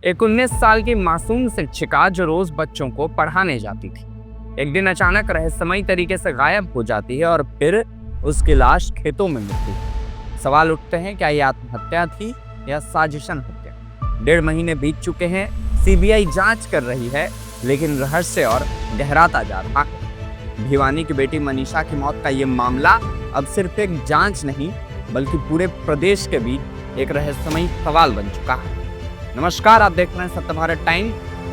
एक 19 साल की मासूम शिक्षिका जो रोज बच्चों को पढ़ाने जाती थी, एक दिन अचानक रहस्यमयी तरीके से गायब हो जाती है और फिर उसकी लाश खेतों में मिलती है। सवाल उठते हैं, क्या ये आत्महत्या थी या साजिशन हत्या? 1.5 महीने बीत चुके हैं, सीबीआई जांच कर रही है, लेकिन रहस्य और गहराता जा रहा है। भिवानी की बेटी मनीषा की मौत का ये मामला अब सिर्फ एक जांच नहीं, बल्कि पूरे प्रदेश के बीच एक रहस्यमयी सवाल बन चुका है। नमस्कार, आप देख रहे हैं सत्य भारत टाइम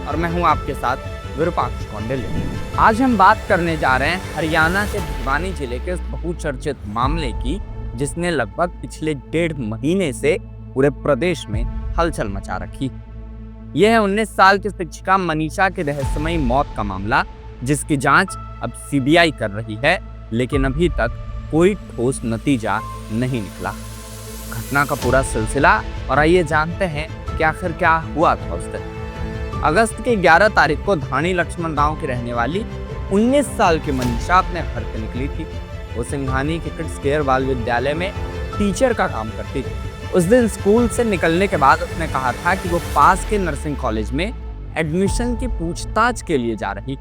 और मैं हूं आपके साथ विरूपाक्ष कौंडिल्य। आज हम बात करने जा रहे हैं हरियाणा के भिवानी जिले के उस बहुचर्चित मामले की, जिसने लगभग पिछले 1.5 महीने से पूरे प्रदेश में हलचल मचा रखी। यह है 19 साल की शिक्षिका मनीषा की रहस्यमयी मौत का मामला, जिसकी जांच अब सीबीआई कर रही है, लेकिन अभी तक कोई ठोस नतीजा नहीं निकला। घटना का पूरा सिलसिला और आइए जानते हैं कि आखिर क्या हुआ था उस दिन। अगस्त की 11 तारीख को धानी लक्ष्मण गांव की रहने वाली 19 साल की मनीषा अपने घर से निकली थी। वो सिंघानी के किड्स केयर बाल विद्यालय में टीचर का काम करती थी। उस दिन स्कूल से निकलने के बाद उसने कहा था कि वो पास के नर्सिंग कॉलेज में एडमिशन की पूछताछ के लिए जा रही।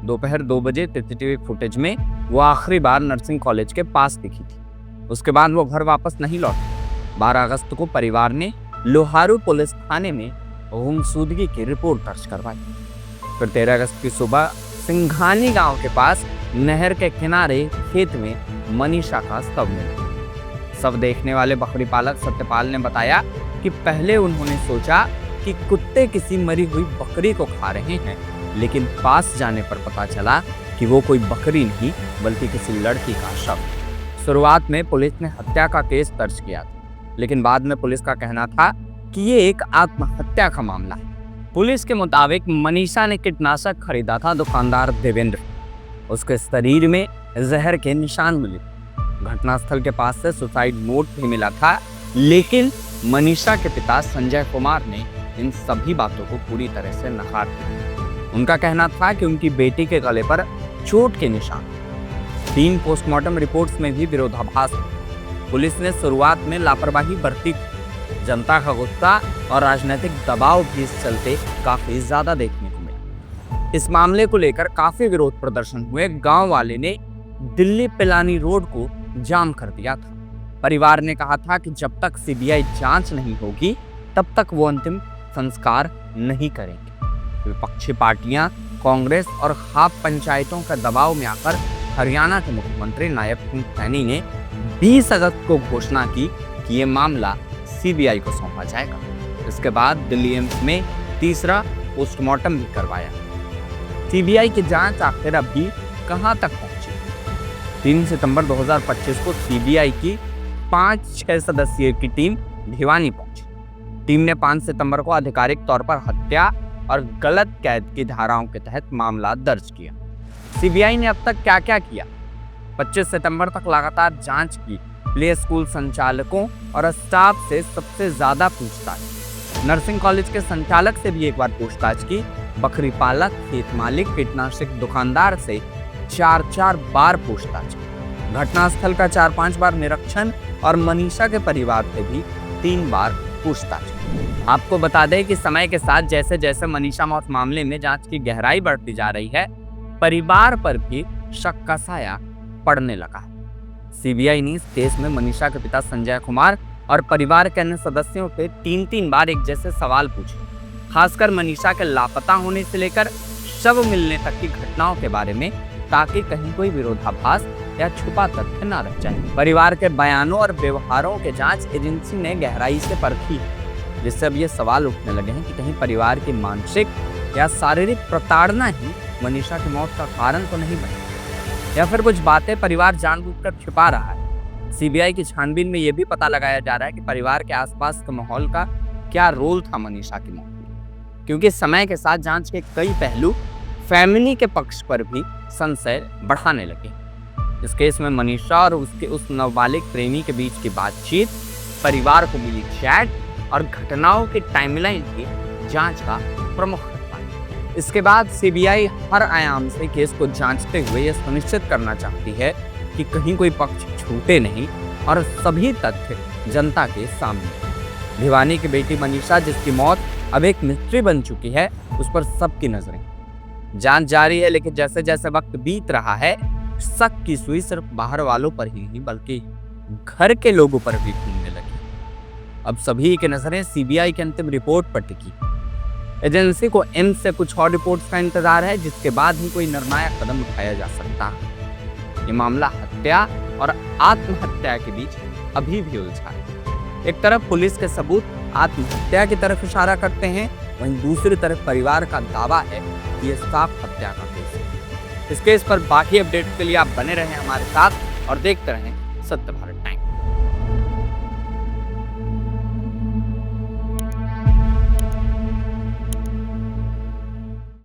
दोपहर 2 बजे सीसीटीवी फुटेज में वो आखिरी बार नर्सिंग कॉलेज के पास दिखी थी। उसके बाद वो घर वापस नहीं लौटी। 12 अगस्त को परिवार ने लोहारू पुलिस थाने में गुमशुदगी की रिपोर्ट दर्ज करवाई। फिर 13 अगस्त की सुबह सिंघानी गांव के पास नहर के किनारे खेत में मनीषा का शव मिला। शव देखने वाले बकरी पालक सत्यपाल ने बताया कि पहले उन्होंने सोचा कि कुत्ते किसी मरी हुई बकरी को खा रहे हैं, लेकिन पास जाने पर पता चला कि वो कोई बकरी नहीं बल्कि किसी लड़की का शव। शुरुआत में पुलिस ने हत्या का केस दर्ज किया था, लेकिन बाद में पुलिस का कहना था कि ये एक आत्महत्या का मामला है। पुलिस के मुताबिक मनीषा ने कीटनाशक खरीदा था दुकानदार देवेंद्र। उसके शरीर में जहर के निशान मिले। घटनास्थल के पास से सुसाइड नोट भी मिला था, लेकिन मनीषा के पिता संजय कुमार ने इन सभी बातों को पूरी तरह से नकार दिया। उनका कहना था कि उनकी बेटी के गले पर चोट के निशान। 3 पोस्टमार्टम रिपोर्ट्स में भी विरोधाभास। पुलिस ने शुरुआत में लापरवाही बरती। जनता का गुस्सा और राजनीतिक दबाव भी इस चलते काफी ज्यादा देखने को मिला। इस मामले को लेकर काफी विरोध प्रदर्शन हुए। गांव वाले ने दिल्ली पिलानी रोड को जाम कर दिया था। परिवार ने कहा था कि जब तक सीबीआई जांच नहीं होगी, तब तक वो अंतिम संस्कार नहीं करेंगे। विपक्षी पार्टियां, कांग्रेस और खाप पंचायतों का दबाव में आकर हरियाणा के मुख्यमंत्री नायब सिंह सैनी ने 20 अगस्त को घोषणा की कि ये मामला सीबीआई को सौंपा जाएगा। इसके बाद दिल्ली एम्स में तीसरा पोस्टमार्टम भी करवाया। सीबीआई की जांच आखिर अभी कहां तक पहुंची? 3 सितंबर 2025 को सीबीआई की 5-6 सदस्यीय की टीम भिवानी पहुंची। टीम ने 5 सितंबर को आधिकारिक तौर पर हत्या और गलत कैद की धाराओं के तहत मामला दर्ज किया। सीबीआई ने अब तक क्या क्या किया? 25 सितंबर तक लगातार जांच की। प्ले स्कूल संचालकों और स्टाफ से सबसे ज्यादा पूछताछ। नर्सिंग कॉलेज के संचालक से भी एक बार पूछताछ की। बकरी पालक, खेत मालिक, कीटनाशक दुकानदार से 4 बार पूछताछ की। घटनास्थल का 4-5 बार निरीक्षण और मनीषा के परिवार से भी 3 बार पूछताछ की। आपको बता दें कि समय के साथ जैसे जैसे मनीषा मौत मामले में जांच की गहराई बढ़ती जा रही है, परिवार पर भी शक का साया पड़ने लगा है। सीबीआई ने इस केस में मनीषा के पिता संजय कुमार और परिवार के अन्य सदस्यों से 3 बार एक जैसे सवाल पूछे, खासकर मनीषा के लापता होने से लेकर शव मिलने तक की घटनाओं के बारे में, ताकि कहीं कोई विरोधाभास या छुपा तथ्य न रह जाए। परिवार के बयानों और व्यवहारों के जांच एजेंसी ने गहराई से परखी, जिससे अब ये सवाल उठने लगे हैं कि कहीं परिवार की मानसिक या शारीरिक प्रताड़ना ही मनीषा की मौत का कारण तो नहीं बनी, या फिर कुछ बातें परिवार जानबूझकर छिपा रहा है। सीबीआई की छानबीन में यह भी पता लगाया जा रहा है कि परिवार के आसपास के माहौल का क्या रोल था मनीषा की मौत में, क्योंकि समय के साथ जांच के कई पहलू फैमिली के पक्ष पर भी संशय बढ़ाने लगे। इस केस में मनीषा और उसके उस नाबालिग प्रेमी के बीच की बातचीत, परिवार को मिली चैट और घटनाओं की टाइमलाइन की जांच का प्रमुख। इसके बाद सीबीआई हर आयाम से केस को जांचते हुए यह सुनिश्चित करना चाहती है कि कहीं कोई पक्ष छूटे नहीं और सभी तथ्य जनता के सामने। भिवानी की बेटी मनीषा, जिसकी मौत अब एक मिस्ट्री बन चुकी है, उस पर सबकी नजरें। जांच जारी है, लेकिन जैसे जैसे वक्त बीत रहा है, शक की सुई सिर्फ बाहर वालों पर ही नहीं बल्कि घर के लोगों पर भी घूमने लगी। अब सभी की नजरें सीबीआई की अंतिम रिपोर्ट पर टिकी। एजेंसी को एम्स से कुछ और रिपोर्ट्स का इंतजार है, जिसके बाद ही कोई निर्णायक कदम उठाया जा सकता है। ये मामला हत्या और आत्महत्या के बीच अभी भी उलझा है। एक तरफ पुलिस के सबूत आत्महत्या की तरफ इशारा करते हैं, वहीं दूसरी तरफ परिवार का दावा है कि ये साफ हत्या का केस है। इस केस पर बाकी अपडेट के लिए आप बने रहें हमारे साथ और देखते रहें सत्य भारत।